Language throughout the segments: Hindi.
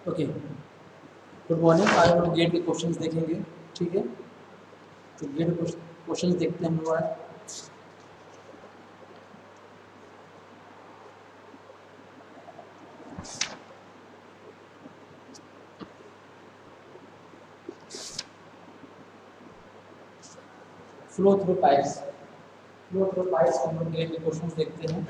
Okay, good morning. आज हम लोग गेट के क्वेश्चंस देखेंगे। ठीक है, तो गेट क्वेश्चंस देखते हैं हम लोग आज। Flow through pipes, flow through pipes हम लोग गेट के क्वेश्चंस देखते हैं।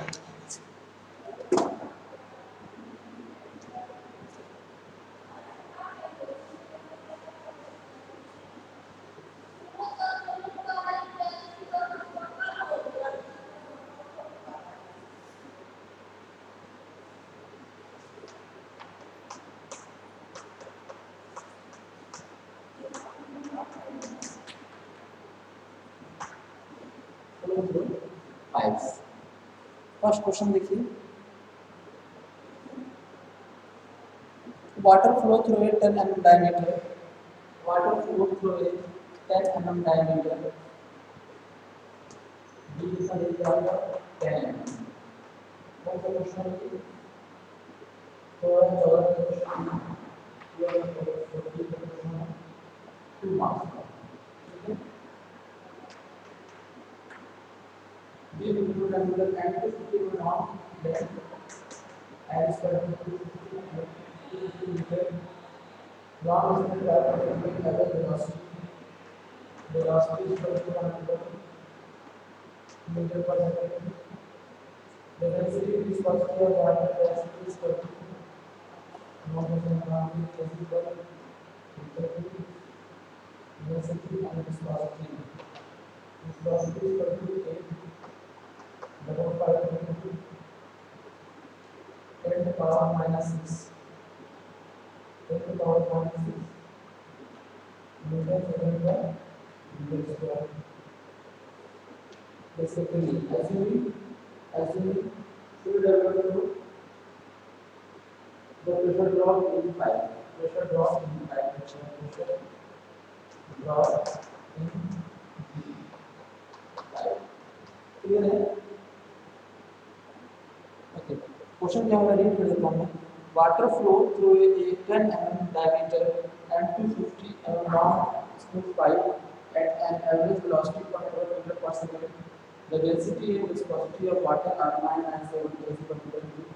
Flow through pipes, first question देखिए। Water flow through a 10 mm diameter, water flow through a 10 mm diameter, d is equal to 10 mm। कौन सा क्वेश्चन है? थोड़ा जवाब का क्वेश्चन है, ये क्वेश्चन है 2 मार्क्स का। ठीक है, ये बिंदु angular angle 50 not as per 250 metre long distance travel at velocity is equal to 100 meter per second। The density is positive of water density is equal to 1,000 per density and viscosity is equal to 8 into 10 to the power minus 6 10 to the power minus 6 meter second per meter square। Basically, assuming fluid development, the pressure drop in pipe, pressure drop in pipe, pressure drop in pipe। Clear है? ओके, क्वेश्चन क्या होगा, रीड कर देता हूँ मैं। Water flow through a 10 mm diameter and 250 mm long smooth pipe at an average velocity of 12 meter per second। The density and viscosity of water are 997 kg per meter cube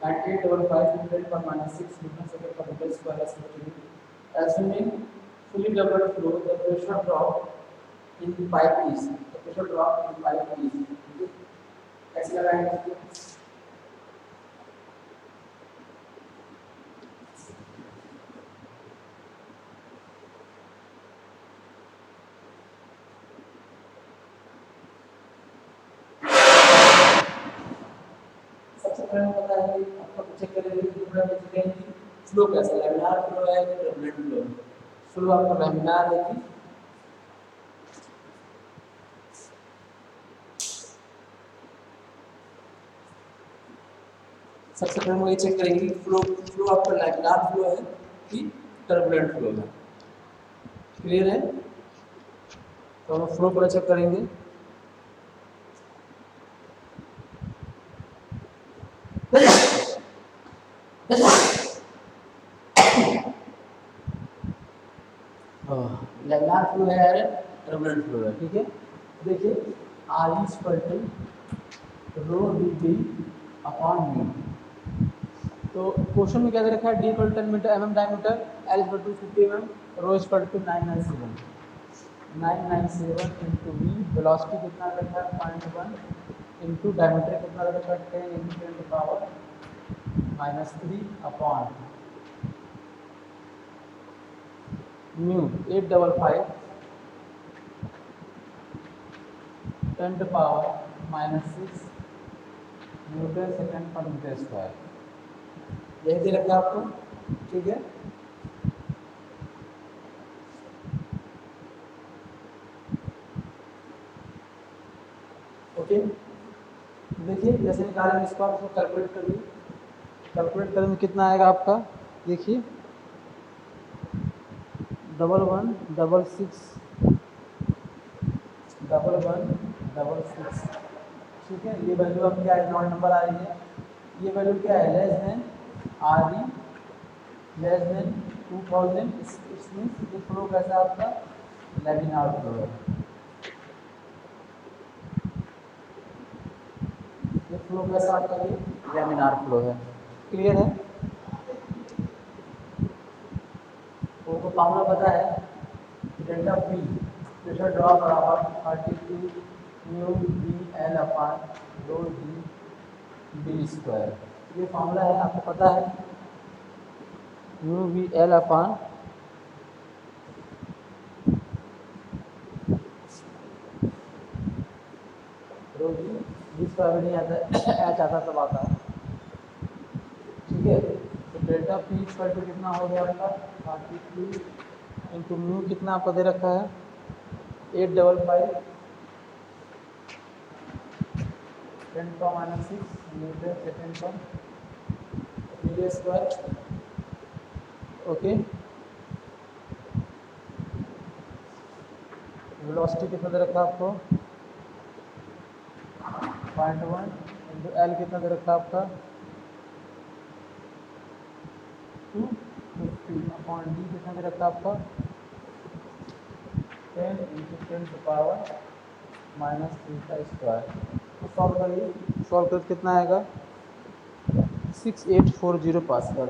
and 855 meter per minus 6 meter second per meter square respectively। Assuming fully doubled flow, the pressure drop in pipe is, the pressure drop in pipe is, कैसे लगाएंगे इसको? सबसे पहले पता है कि आपको चेक करेंगे कि पूरा बेसिकली फ्लो कैसा, लैमिनार फ्लो है कि टर्बुलेंट फ्लो है। फ्लो आपका लैमिनार है कि सबसे पहले हम ये चेक करेंगे कि फ्लो आपका लैमिनार फ्लो है कि टर्बुलेंट फ्लो है। क्लियर है? तो हम फ्लो पर चेक करेंगे। लैमिनार फ्लो है या टर्बुलेंट फ्लो है। ठीक है, देखिए R is equal to rho dt upon mu. तो क्वेश्चन में क्या दे रखा है, d equal 10 metre mm diameter, L equal to 50 mm, rho equal to 997 into v। Velocity कितना रखा है 0.1 इंटू डायमीटर कितना रखा है 10 into 10 to power minus 3 upon mu 855 10 to power minus 6 metre second per metre square. यही दे रखा है आपको। ठीक है, ओके। देखिए जैसे निकालेंगे इसको, आप इसको कैलकुलेट करिए। कैलकुलेट करेंगे कितना आएगा आपका, देखिए 1166। ठीक है, ये वैल्यू अब क्या है, नॉट नंबर आ रही है। ये वैल्यू क्या है, less than R E less than 2000, इसमें ये फ्लो कैसा आपका लैमिनार फ्लो है। ये फ्लो कैसा आपका ये लैमिनार फ्लो है। क्लियर है? तो फॉर्मूला पता है, डेल्टा पी प्रेशर ड्रॉप बराबर 32 म्यू डी एल अपान रो जी डी स्क्वायर। ये फॉर्मूला है, आपको पता है, म्यू वी एल अपान रो जी स्क्वायर नहीं आता है, एच आता तब आता है। ठीक है, तो डेल्टा पी स्क्वायर पे कितना हो गया आपका 32 इंटू म्यू कितना आपका दे रखा है 855 10⁻⁶ मीटर सेकेंड पर मीटर स्क्वायर। ओके, वेलोसिटी कितना दे रखा आपको 0.1 इंटू एल कितना दे रखा आपका 250 अपॉन डी कितना दे रखा आपका 10 इंटू 10⁻³ स्क्वायर। तो सॉल्व करिए, सॉल्व कर कितना आएगा 6840 पास्कल।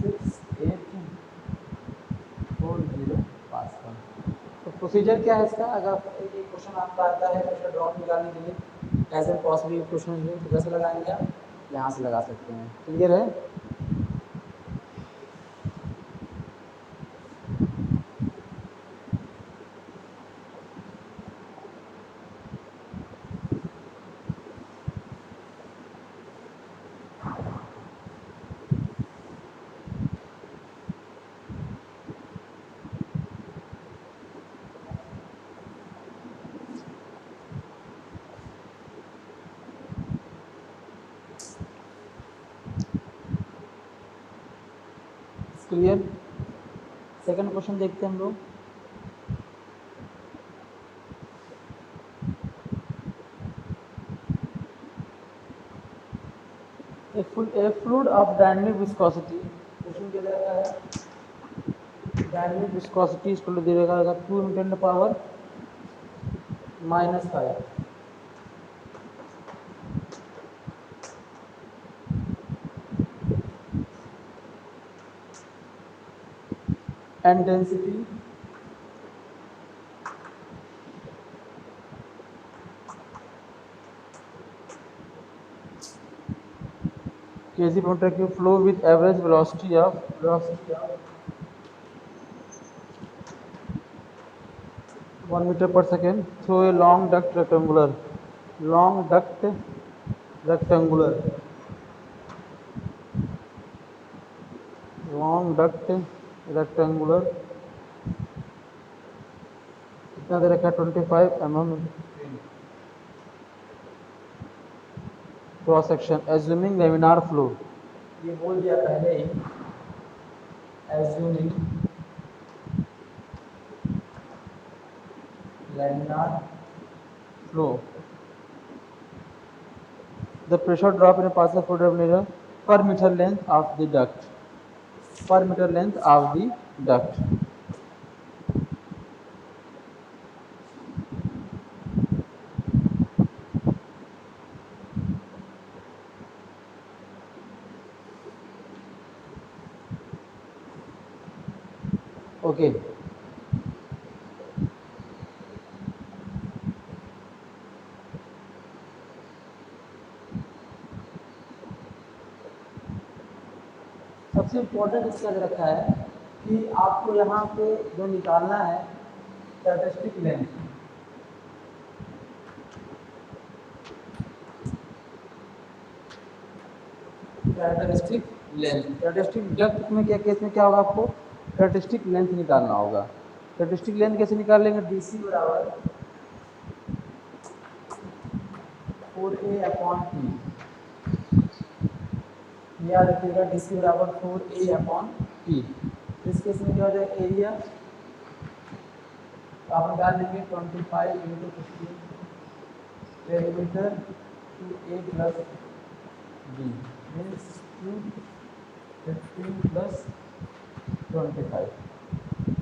6840 पास्कल। तो प्रोसीजर क्या है इसका, अगर एक क्वेश्चन आपका आता है प्रेशर ड्रॉप निकालने के लिए, ऐसे पॉसिबल क्वेश्चन है तो कैसे लगाएंगे आप, यहाँ से लगा सकते हैं। क्लियर है? क्लियर? सेकंड क्वेश्चन देखते हैं हम लोग। A fluid of dynamic viscosity, question क्या दे रखा है, डायनेमिक विस्कोसिटी इसको दे रखा 2 × 10⁻⁵ and density kg per meter cube flow with average velocity of 1 meter per second through a long duct rectangular कितना दे रखा है 25 mm cross section assuming laminar flow. ये बोल दिया पहले ही, assuming laminar flow, the pressure drop in a partial fluid level per meter length of the duct, okay. सबसे इम्पोर्टेंट इसका रखा है कि आपको यहाँ पे जो निकालना है कैरेक्टरिस्टिक लेंथ, कैरेक्टरिस्टिक डक्ट में क्या केस में क्या होगा, आपको कैरेक्टरिस्टिक लेंथ निकालना होगा। कैरेक्टरिस्टिक लेंथ कैसे निकाल लेंगे, डीसी बराबर 4A/P, याद रखिएगा डीसी बराबर 4A/P। इस केस में क्या हो जाएगा, एरिया आप निकाल लेंगे 25 × 15 centimetre to A + B means 15 plus 25।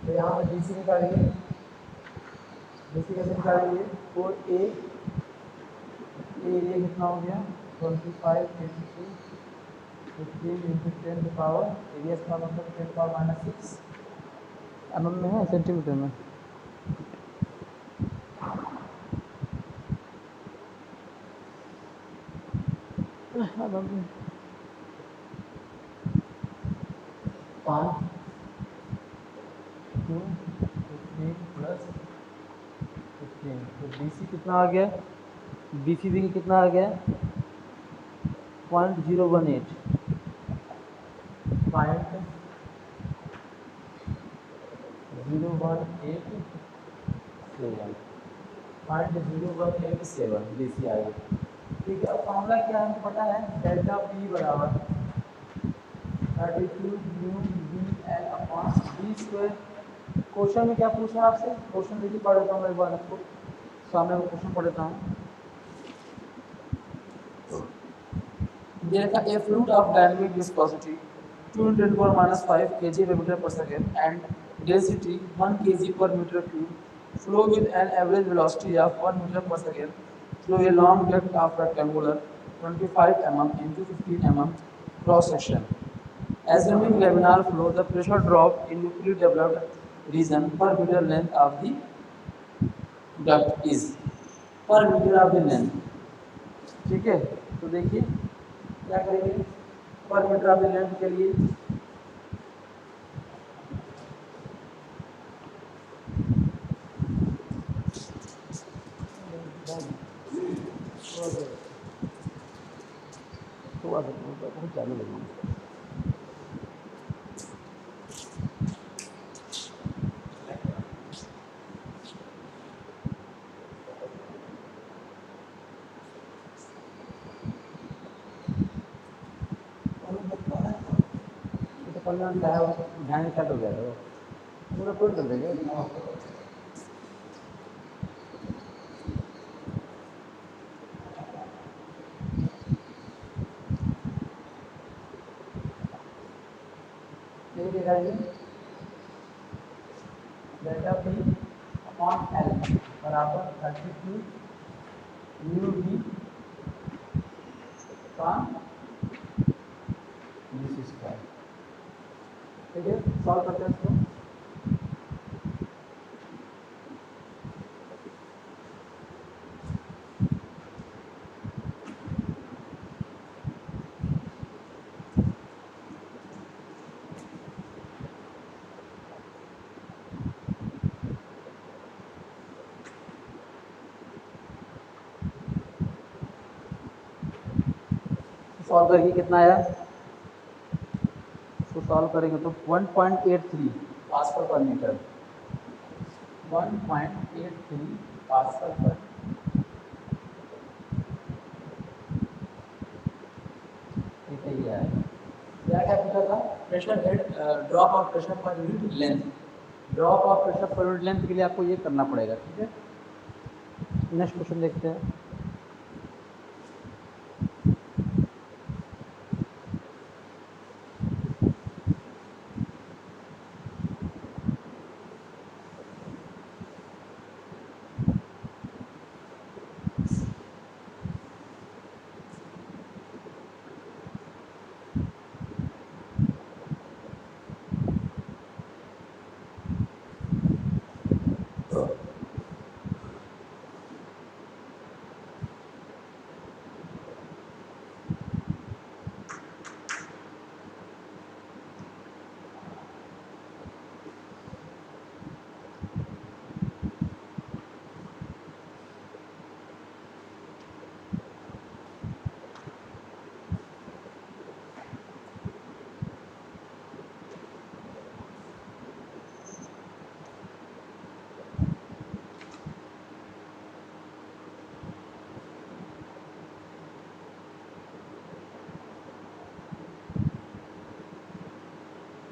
तो यहाँ पे डी सी निकालिए। डी सी कैसे निकालेंगे? फोर ए एरिया कितना हो गया? 25 into 15 into 10 to power area का मतलब 10 पावर माइनस 6 एम में है, सेंटीमीटर में। पाँच 2 15 प्लस 15 तो डी सी कितना आ गया? डी सी देखिए कितना आ गया? 0.018 0.0187 डी सी आ गया। ठीक है, अब फॉर्मूला क्या है हमको पता है, डेल्टा पी बराबर 32 mu V L upon D square. Question में क्या पूछा है आपसे? क्वेश्चन देखिए पढ़ देता हूँ मैं एक बार आपको सामने में क्वेश्चन पढ़ देता हूँ। There is a fluid of dynamic viscosity 2 × 10⁻⁵ kg per meter per second and density 1 kg per meter cube flow with an average velocity of 1 meter per second through a long duct of rectangular 25 mm into 15 mm cross section. Assuming laminar flow, the pressure drop in newly developed region per meter length of the duct is per meter of the length. ठीक है, तो देखिए क्या करेंगे पर मीटर ऑफ द लेंथ के लिए। बहुत चालू लगेगी। तो पढ़ना क्या है, ध्यान सेट हो गया था, पूरा पूरा कर देंगे। डेल्टा पी अपॉन एल बराबर 32 mu V upon D C square. ठीक है, सॉल्व करते हैं इसको। सॉल्व करेंगे कितना आया? इसको सॉल्व करेंगे तो 1.83 पास्कल पर मीटर, 1.83 पास्कल पर। ये है क्या पूछा था? Pressure head drop of pressure per unit length. Drop of pressure per unit length के लिए आपको ये करना पड़ेगा। ठीक है, नेक्स्ट क्वेश्चन देखते हैं।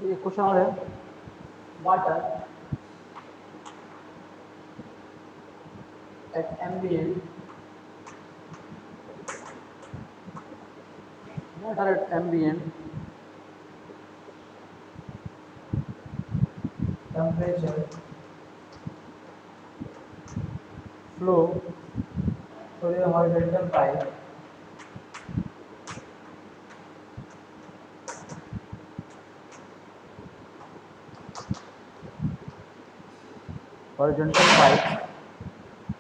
ये क्वेश्चन और है, water at ambient water at ambient temperature, flow through a horizontal pipe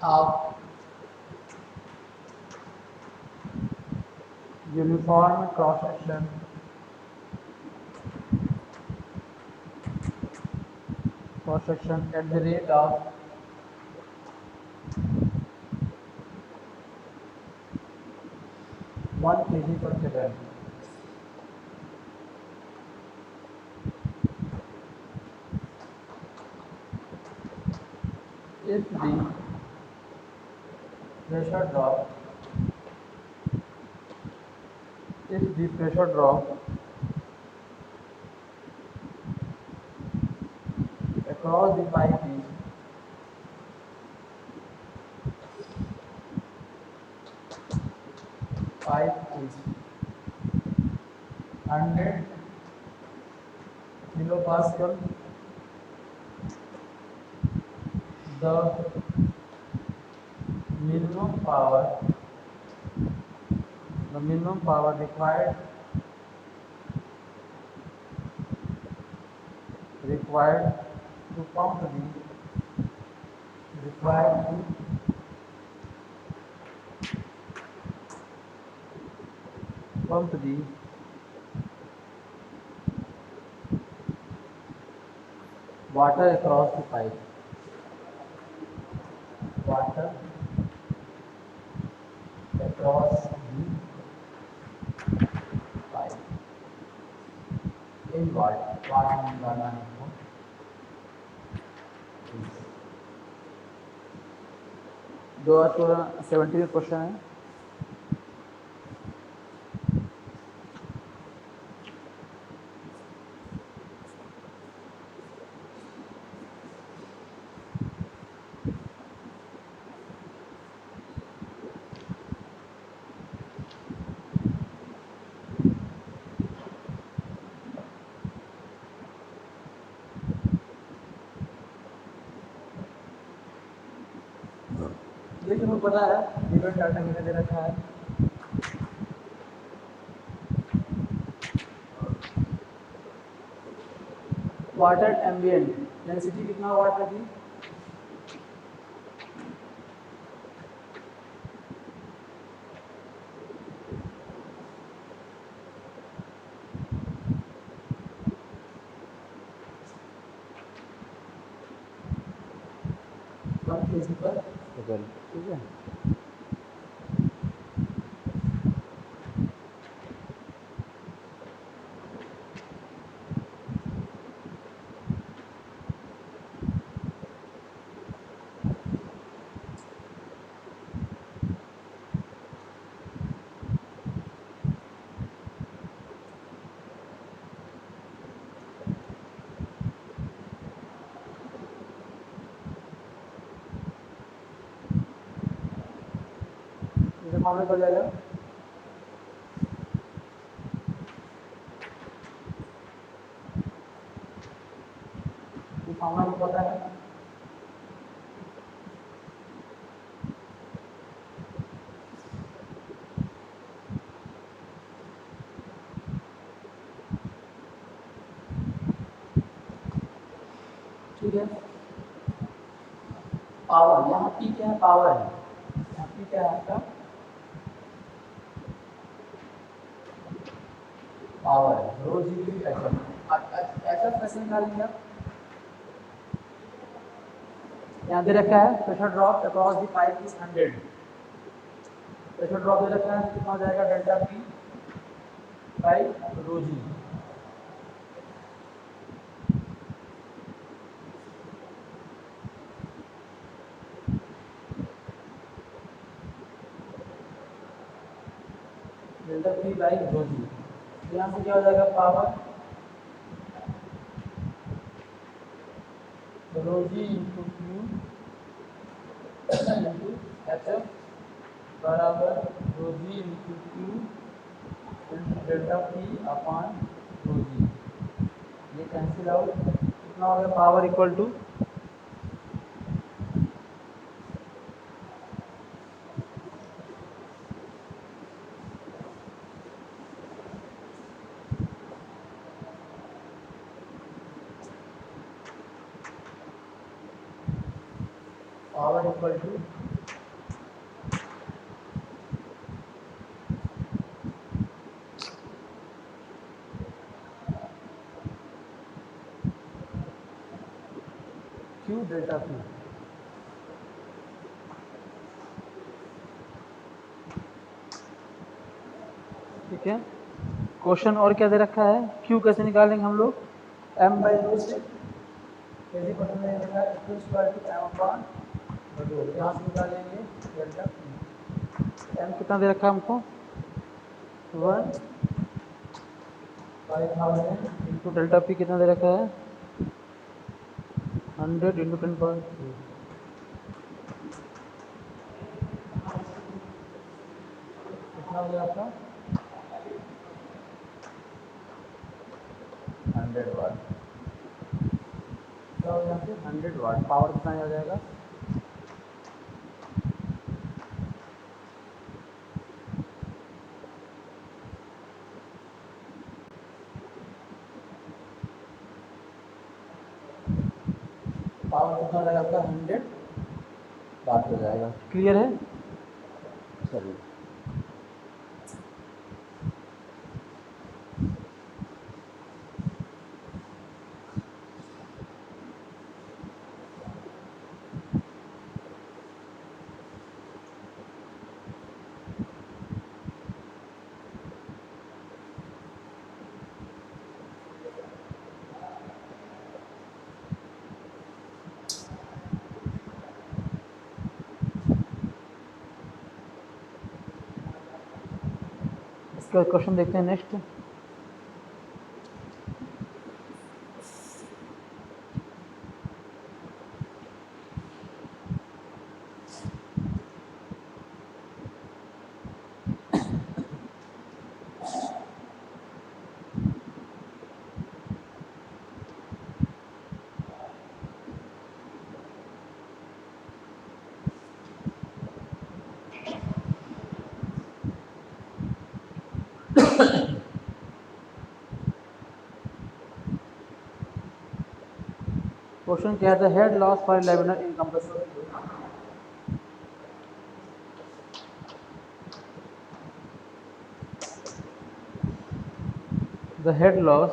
of uniform cross section at the rate of 1 kg per second. If the pressure drop, if the pressure drop across the pipe is 100 kilopascal, the minimum power required to pump required to pump the water across the pipe. Water across the pipe. In what करना है आपको? दो 70 क्वेश्चन है. ये तुम्हें पता है गिवन डाटा कितने दे रखा है. वाटर एम्बिएंट डेंसिटी कितना वाट लगी? ठीक है. फॉर्मूला कर जाएगा. ये फॉर्मूला को पता है. ठीक है. पावर यहाँ पी क्या है? पावर है. यहाँ पी क्या है आपका? पावर रो जी की ऐसा कैसे निकालेंगे आप? यहाँ दे रखा है pressure drop across the pipe is 100. Pressure drop दे रखा है कितना हो जाएगा? Delta P by rho g. Delta P by rho g. यहाँ से क्या हो जाएगा? Power rho g into Q into H F बराबर rho g into Q into delta P upon rho g. ये कैंसिल आउट. कितना हो गया power equal to power equal to Q delta P. ठीक है, क्वेश्चन और क्या दे रखा है, क्यू कैसे निकालेंगे हम लोग, एम बाई दो से कैसे क्वेश्चन में देखा है Q square to M upon दो, यहाँ से निकालेंगे डेल्टा पी। एम कितना दे रखा है हमको 1/5000 इंटू डेल्टा पी कितना दे रखा है 100 इंटू 10 कितना हो गया आपका 100 वाट। क्या हो गया 100 वाट, पावर कितना आ जाएगा पावर कितना हो जाएगा आपका 100 वाट हो जाएगा। क्लियर है, चलिए। इसका क्वेश्चन देखते हैं नेक्स्ट। क्वेश्चन क्या था, head loss for laminar in compressor flow. The head loss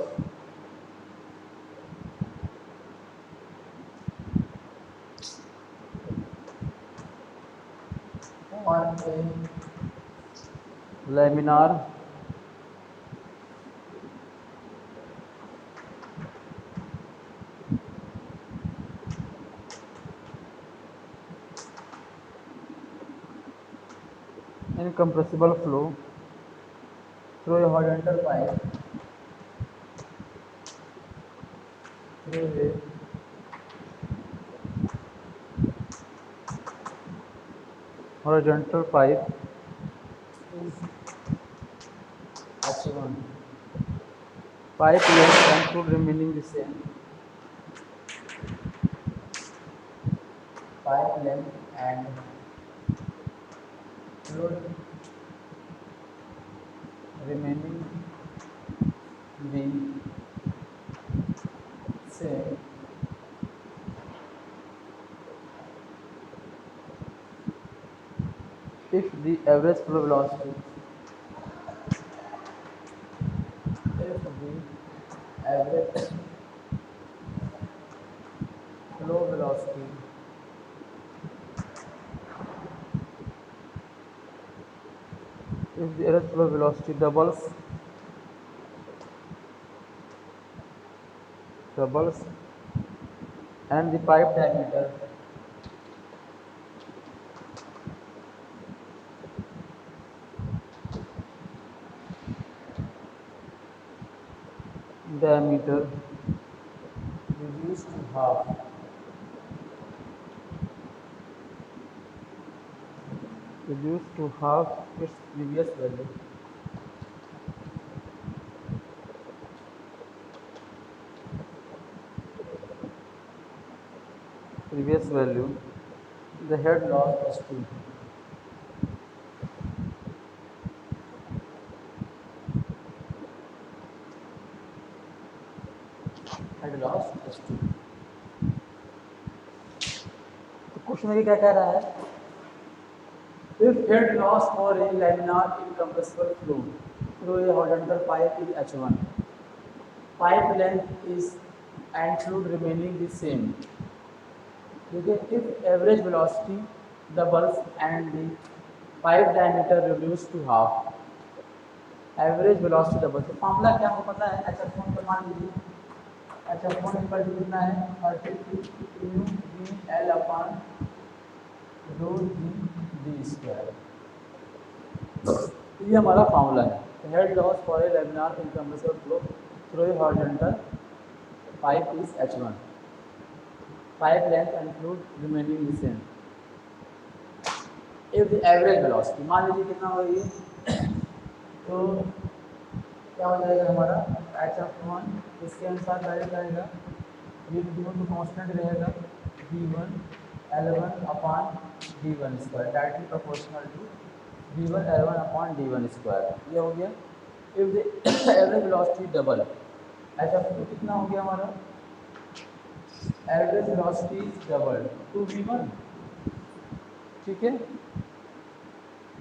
on a laminar incompressible flow through a horizontal pipe through a horizontal pipe is H1. Pipe length and fluid remaining the same. Pipe length and fluid remaining the same. If the average flow velocity flow velocity if the average flow velocity doubles and the pipe diameter reduced to half, its previous value. previous value, the head loss S2. Head loss S2. तो क्वेश्चन में क्या कह रहा है? If head loss for a laminar incompressible flow through a horizontal pipe is H1, pipe length is and fluid remaining the same. Okay, if average velocity doubles and the pipe diameter reduced to half, average velocity double. तो फॉर्मूला क्या हमको पता है? HF1 को मान लीजिए, HF1 इक्वल टू कितना है? 32 mu V L upon rho G D square. ये हमारा फॉर्मूला है। Head loss for a laminar incompressible flow through A horizontal pipe is H1, pipe length and fluid remaining the same. If the average velocity मान लीजिए कितना हो रही है, तो क्या हो जाएगा हमारा HF1 इसके अनुसार डायरेक्ट जाएगा, ये D1 तो कांस्टेंट रहेगा, D1 L1 upon D1 square directly proportional to D1 L1 upon D1 square. ये हो गया। If the average velocity double, HF2 कितना हो गया हमारा? Average velocity double two V1, ठीक है,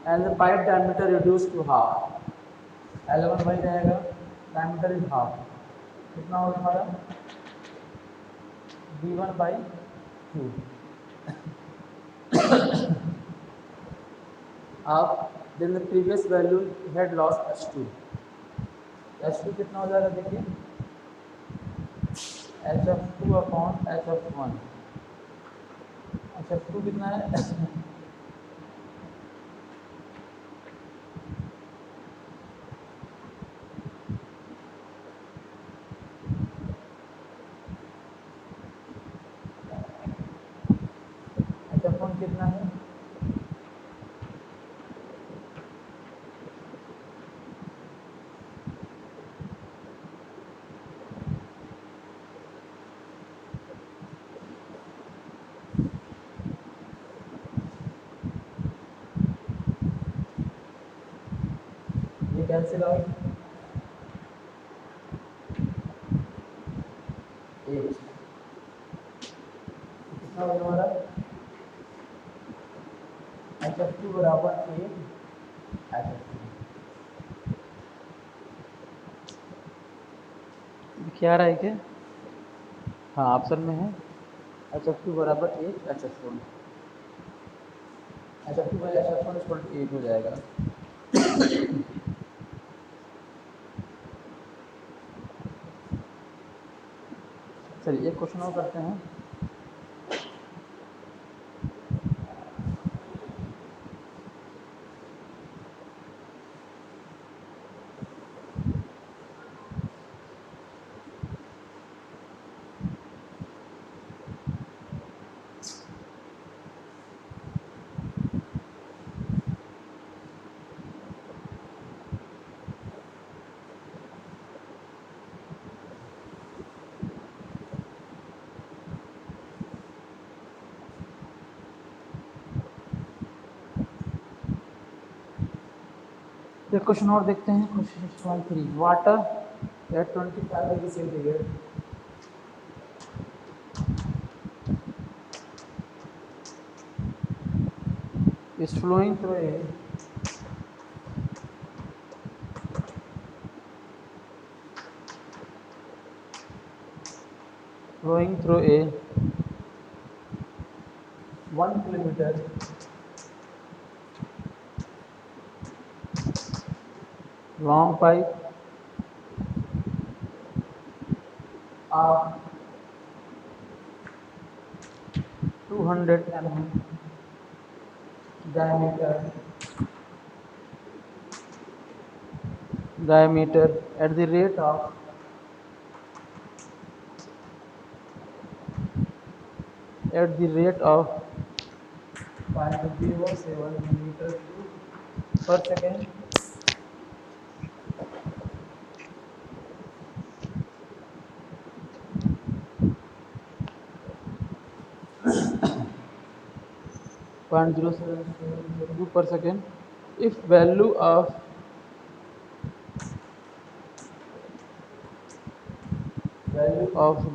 and the pipe diameter reduce to half, L1 वही रहेगा, डायमीटर इज हाफ, कितना होगा हमारा? D1/2। आप then the previous value head loss H2, H2 कितना हो जाएगा देखिए, HF2 अपॉन HF1, HF2 कितना है? HF1 कितना है? ये कैंसिल आउट, 8 कितना होगा हमारा? HF2 बराबर 8 HF2। क्या रहा है क्या? हाँ ऑप्शन में है HF2 बराबर 8 HF1, HF2 by HF1 equal to 8 हो जाएगा। चलिए एक क्वेश्चन और करते हैं। एक क्वेश्चन और देखते हैं, question 3। Water at 25 degree centigrade is flowing through a 1 kilometer long pipe of 200 mm diameter at the rate of 0.07 meters per second 0.0772 per second. If value of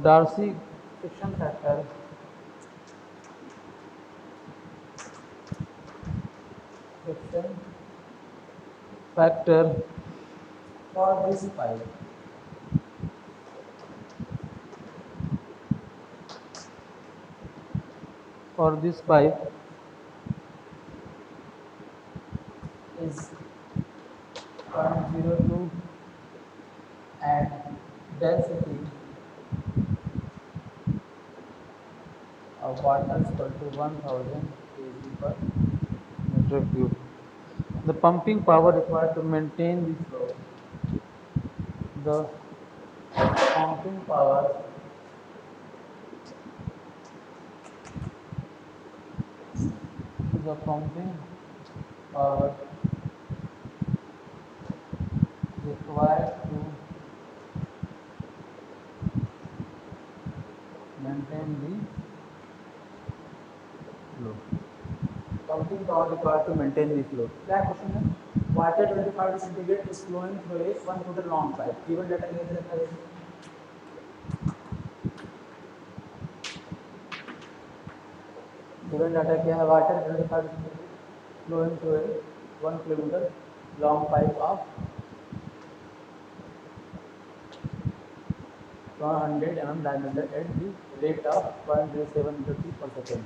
Darcy friction factor for this pipe is 0.02 and density of water is equal to 1000 kg per meter cube. The pumping power required to maintain the flow. The pumping power the pumping power required to maintain the flow. Pumping power required to maintain the flow. क्या क्वेश्चन है? Water 25 degree centigrade is flowing through a 1 meter long pipe. Given data कैसे रखा है? Given data क्या है? Water 25 degree centigrade flowing through a 1 kilometer long pipe of 100 mm diameter at the rate of 0.07 meter per second.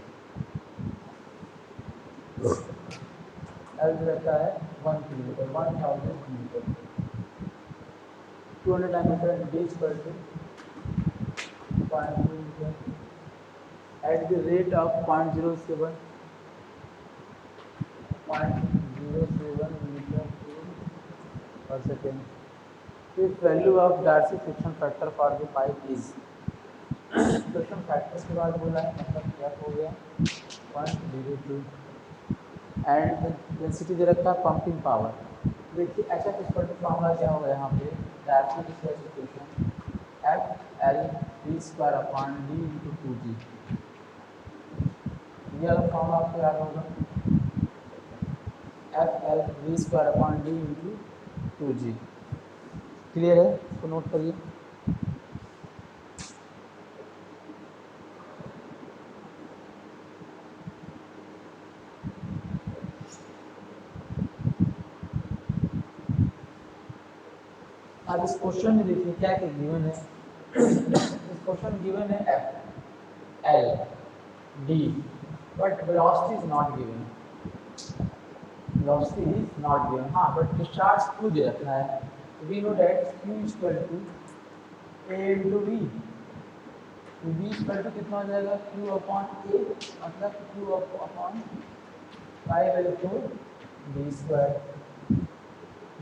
L रहता है 1 kilometre 1000 metre 200 diameter d square to 0.2 meter at the rate of 0.07 meter per second. The value of Darcy friction factor for the pipe is friction factor के बाद बोला है मतलब क्या हो गया 0.02 एंड डेंसिटी दे रखा है पंपिंग पावर। देखिए H F equal to formula क्या होगा यहाँ पे directly differentiation F L D square upon D into 2g। ये वाला फॉर्मूला आपको याद होगा F L D square upon D into 2g। Clear है? इसको नोट करिए। अब इस क्वेश्चन में देखिए क्या क्या गिवन है। इस क्वेश्चन गिवन है F L D but velocity is not given. Velocity is not given, हाँ बट डिस्चार्ज क्यू दे रखा है। We know that Q is equal to A into V. V equal to कितना हो जाएगा क्यू अपॉन ए मतलब Q upon pi by 4 D square.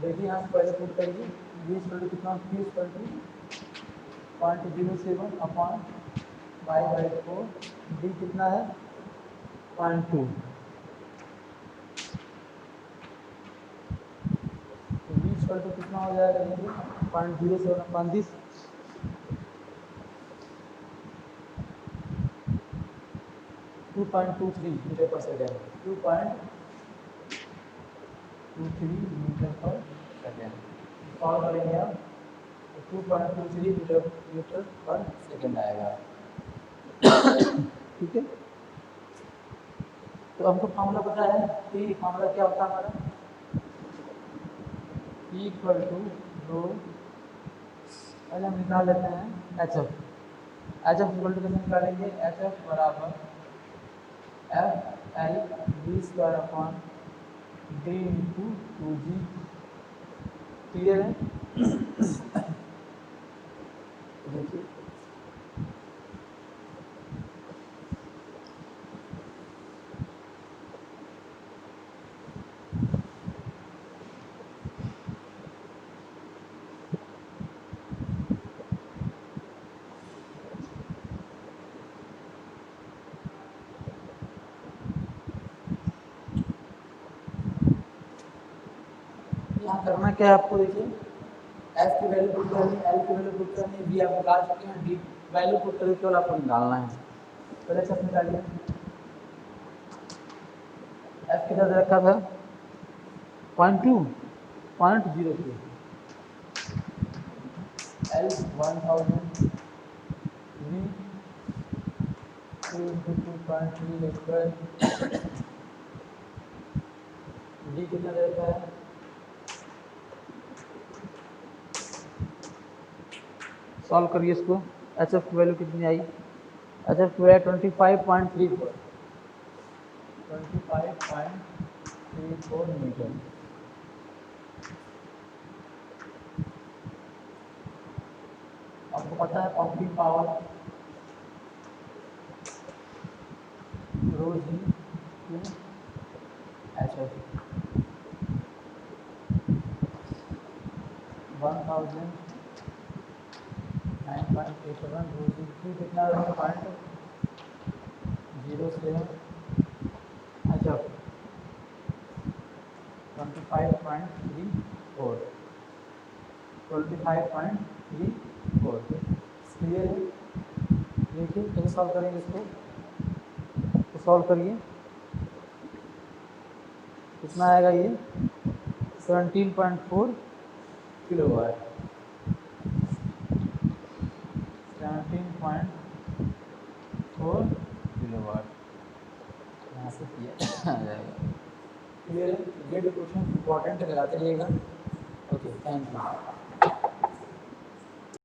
देखिए यहाँ से पहले पुट करिए वी इक्वल टू कितना Q equal to 0.07 upon pi by 4 D कितना है 0.2। तो वी इक्वल टू कितना हो जाएगा देखिए 0.07 अपॉन दिस 2.23 मीटर पर सेकेंड 2.23 मीटर पर सेकेंड। सॉल्व करेंगे आप 2.23 मीटर पर सेकेंड आएगा। ठीक है, तो हमको फॉर्मूला पता है कि फॉर्मूला क्या होता है हमारा E इक्वल टू रो पहले हम निकाल लेते हैं एच एफ इक्वल टू कैसे निकालेंगे एच एफ बराबर F L D square upon D into 2g। Clear है? देखिए यहाँ करना क्या है आपको, देखिए एफ की वैल्यू पुट करनी है, एल की वैल्यू पुट करनी है, बी आप निकाल चुके हैं, डी वैल्यू पुट करके केवल आपको निकालना है। पहले सब निकालिए एफ कितना दे रखा था 0.2 0.02 L 1000 V 2 into 2.3 equal D कितना दे रखा है सॉल्व करिए इसको एच एफ की वैल्यू कितनी आई एच एफ की वैल्यू 25.34 मीटर आपको पता है पंपिंग पावर रो जी एच एफ 1000 9.87 रो जी कितना 0.07 एच एफ 25.34 क्लियर है देखिए कैसे सॉल्व करेंगे इसको तो सॉल्व करिए कितना आएगा ये 17.4 किलोवाट 17.4 किलोवाट यहाँ से किया आ जाएगा क्लियर है ये क्वेश्चन इंपॉर्टेंट लगाते रहिएगा ओके थैंक यू